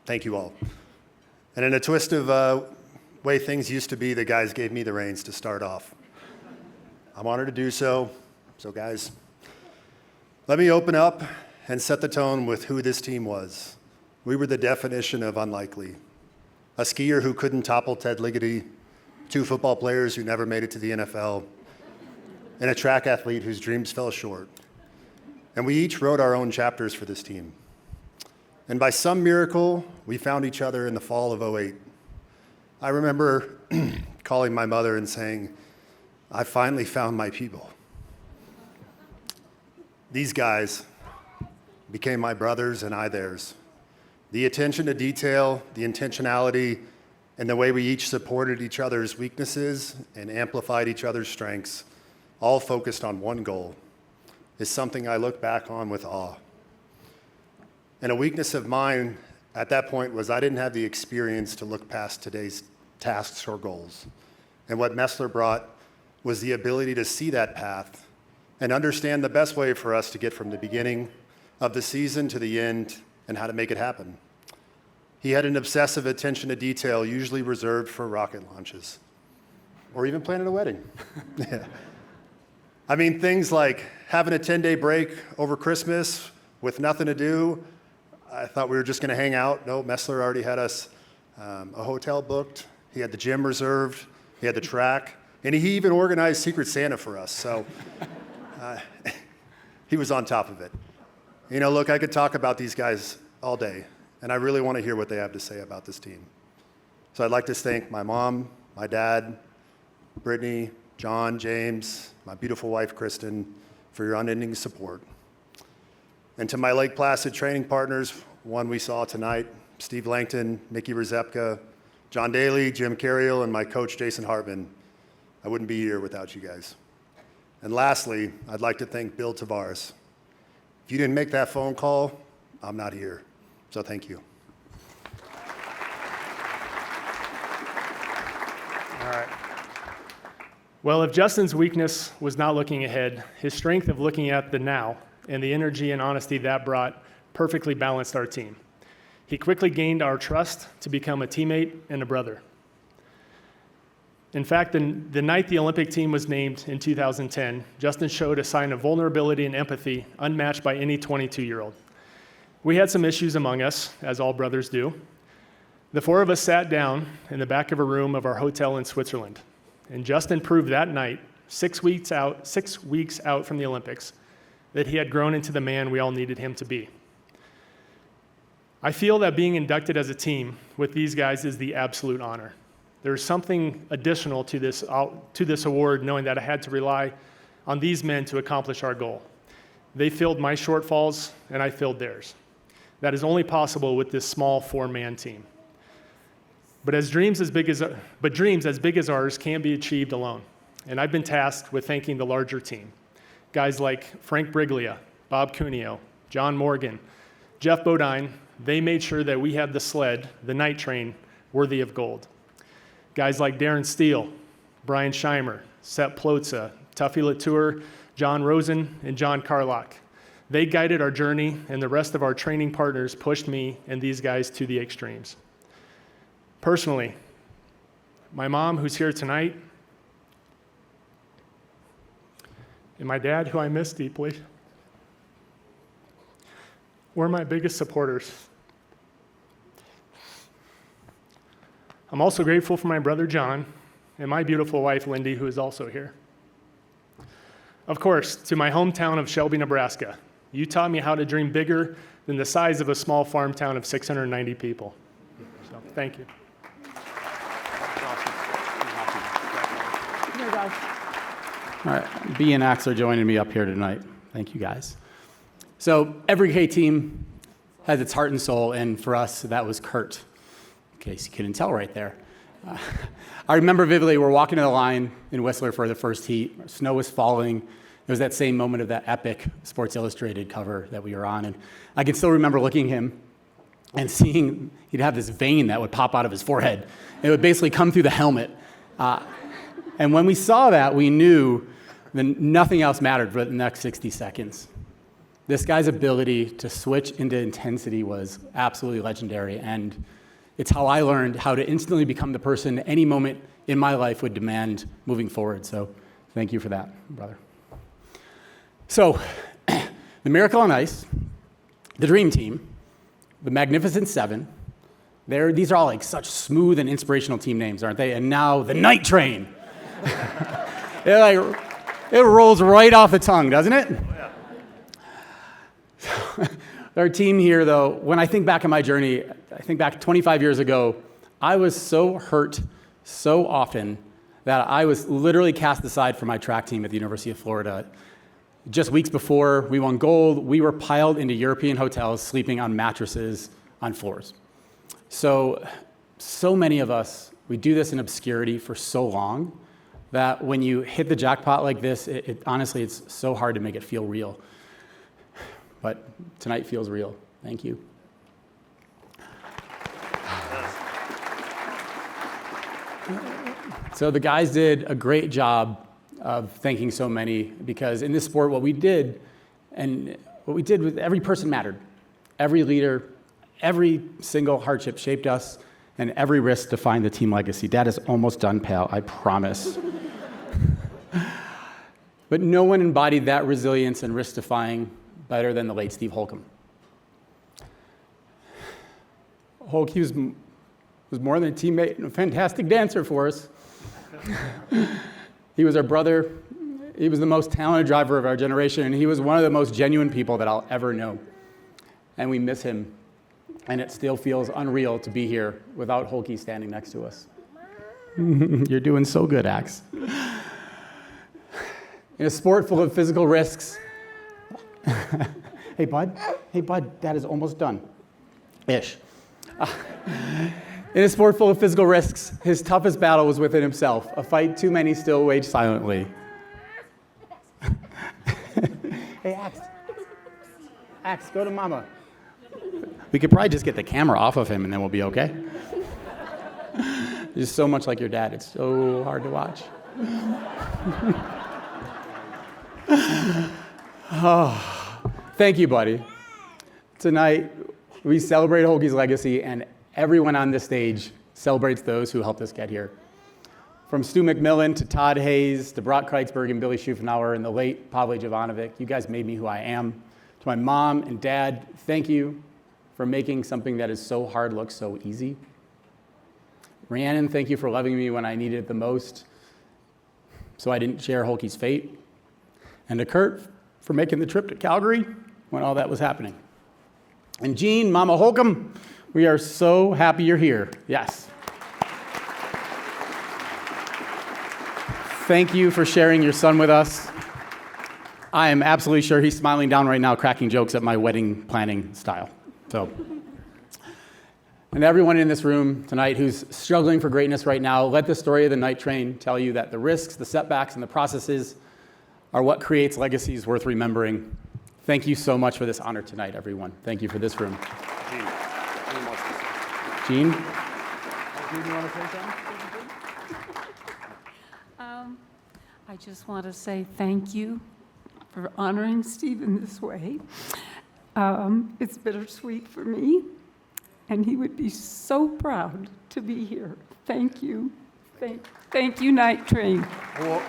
thank you all. And in a twist of way things used to be, the guys gave me the reins to start off. I'm honored to do so. So guys, let me open up and set the tone with who this team was. We were the definition of unlikely. A skier who couldn't topple Ted Ligety, 2 football players who never made it to the NFL, and a track athlete whose dreams fell short. And we each wrote our own chapters for this team. And by some miracle, we found each other in the fall of '08. I remember calling my mother and saying, I finally found my people. These guys became my brothers and I theirs. The attention to detail, the intentionality, and the way we each supported each other's weaknesses and amplified each other's strengths, all focused on one goal, is something I look back on with awe. And a weakness of mine at that point was I didn't have the experience to look past today's tasks or goals. And what Messler brought was the ability to see that path and understand the best way for us to get from the beginning of the season to the end and how to make it happen. He had an obsessive attention to detail, usually reserved for rocket launches, or even planning a wedding. Yeah. I mean, things like having a 10-day break over Christmas with nothing to do. I thought we were just going to hang out. No, Messler already had us a hotel booked. He had the gym reserved. He had the track. And he even organized Secret Santa for us. So he was on top of it. You know, look, I could talk about these guys all day, and I really want to hear what they have to say about this team. So I'd like to thank my mom, my dad, Brittany, John, James, my beautiful wife, Kristen, for your unending support. And to my Lake Placid training partners, one we saw tonight, Steve Langton, Nikki Rzepka, John Daly, Jim Carriel, and my coach, Jason Hartman. I wouldn't be here without you guys. And lastly, I'd like to thank Bill Tavares. If you didn't make that phone call, I'm not here. So thank you. All right. Well, if Justin's weakness was not looking ahead, his strength of looking at the now and the energy and honesty that brought perfectly balanced our team. He quickly gained our trust to become a teammate and a brother. In fact, the night the Olympic team was named in 2010, Justin showed a sign of vulnerability and empathy unmatched by any 22-year-old. We had some issues among us, as all brothers do. The 4 of us sat down in the back of a room of our hotel in Switzerland, and Justin proved that night, 6 weeks out from the Olympics, that he had grown into the man we all needed him to be. I feel that being inducted as a team with these guys is the absolute honor. There's something additional to this award, knowing that I had to rely on these men to accomplish our goal. They filled my shortfalls, and I filled theirs. That is only possible with this small 4-man team. But dreams as big as ours can't be achieved alone. And I've been tasked with thanking the larger team. Guys like Frank Briglia, Bob Cuneo, John Morgan, Jeff Bodine, they made sure that we had the sled, the night train, worthy of gold. Guys like Darren Steele, Brian Scheimer, Sepp Plotza, Tuffy Latour, John Rosen, and John Carlock. They guided our journey, and the rest of our training partners pushed me and these guys to the extremes. Personally, my mom, who's here tonight, and my dad, who I miss deeply, were my biggest supporters. I'm also grateful for my brother John and my beautiful wife Lindy, who is also here. Of course, to my hometown of Shelby, Nebraska, you taught me how to dream bigger than the size of a small farm town of 690 people. So, thank you. All right, B and Axe are joining me up here tonight. Thank you, guys. So every K team has its heart and soul, and for us, that was Kurt, in case you couldn't tell right there. I remember vividly, we're walking to the line in Whistler for the first heat. Snow was falling. It was that same moment of that epic Sports Illustrated cover that we were on, and I can still remember looking at him and seeing he'd have this vein that would pop out of his forehead. It would basically come through the helmet. And when we saw that, we knew that nothing else mattered for the next 60 seconds. This guy's ability to switch into intensity was absolutely legendary, and it's how I learned how to instantly become the person any moment in my life would demand moving forward. So thank you for that, brother. So the Miracle on Ice, the Dream Team, the Magnificent Seven, these are all like such smooth and inspirational team names, aren't they? And now the Night Train. It rolls right off the tongue, doesn't it? Our team here, though, when I think back on my journey, I think back 25 years ago, I was so hurt so often that I was literally cast aside from my track team at the University of Florida. Just weeks before we won gold, we were piled into European hotels, sleeping on mattresses on floors. So many of us, we do this in obscurity for so long that when you hit the jackpot like this, honestly, it's so hard to make it feel real. But tonight feels real. Thank you. So the guys did a great job of thanking so many, because in this sport, what we did with every person mattered. Every leader, every single hardship shaped us, and every risk defined the team legacy. Dad is almost done, pal, I promise. But no one embodied that resilience and risk-defying better than the late Steve Holcomb. Holk, he was more than a teammate and a fantastic dancer for us. He was our brother. He was the most talented driver of our generation, and he was one of the most genuine people that I'll ever know. And we miss him, and it still feels unreal to be here without Holkie standing next to us. You're doing so good, Axe. In a sport full of physical risks, Hey, bud, Dad is almost done. Ish. In a sport full of physical risks, his toughest battle was within himself, a fight too many still wage silently. Hey, Axe, go to Mama. We could probably just get the camera off of him and then we'll be okay. He's so much like your dad, it's so hard to watch. Oh, thank you, buddy. Tonight, we celebrate Holkie's legacy, and everyone on this stage celebrates those who helped us get here. From Stu McMillan to Todd Hayes to Brock Kreitzberg and Billy Schufenauer and the late Pavle Jovanovic, you guys made me who I am. To my mom and dad, thank you for making something that is so hard look so easy. Rhiannon, thank you for loving me when I needed it the most, so I didn't share Holkie's fate. And to Kurt for making the trip to Calgary when all that was happening. And Jean, Mama Holcomb, we are so happy you're here. Yes. Thank you for sharing your son with us. I am absolutely sure he's smiling down right now, cracking jokes at my wedding planning style. So, and everyone in this room tonight who's struggling for greatness right now, let the story of the Night Train tell you that the risks, the setbacks, and the processes are what creates legacies worth remembering. Thank you so much for this honor tonight, everyone. Thank you for this room. Jean, you want to say something? I just want to say thank you for honoring Steve in this way. It's bittersweet for me, and he would be so proud to be here. Thank you. Thank you, Night Train. Well,